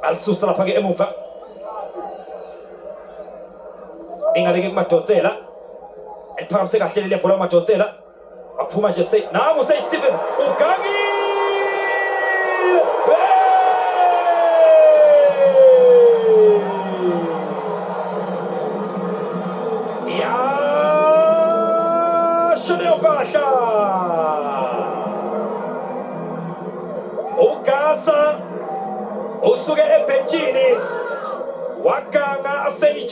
alisusa lapha ke emuva ingaleke kumadonsela eliphakamise kahle leli bhola kumadonsela aphuma nje nangu Stephen ugangile Shoneo Pasha ugasa usuke ebhenjini waganga Sage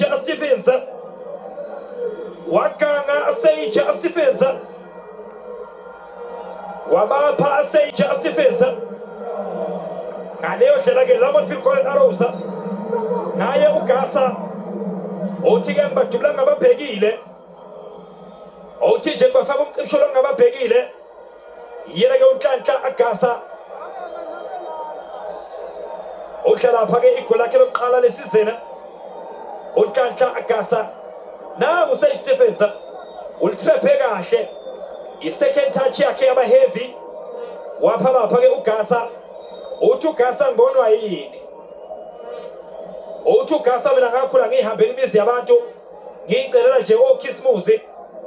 Stephens wabapha Sage Stephens ngaleyo ndlela ke Lamont Colin Arrows naye ugasa uthi ke ngibadubula ngababhekile uthi nje bafaka umcibisholo ngababhekile yena ke uNhlanhla agasa uhlala lapha ke igoli lakhe lokuqala lesizena uNhlanhla agasa nangu Sage Stephens ultrephe kahle i-second touch yakhe yaba heavy wapha lapha ke ugasa uthi ugasa ngibonwa yini uthi ugasa mina ngakhula ngihambela imizi yabantu ngicelela nje okhisimuzi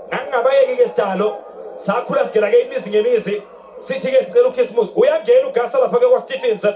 ngangabayeki ke sidalo sakhula sigela ke imizi ngemizi sithi ke sicela ukhisimuzi uyangena ugasa lapha ke kwa Stephens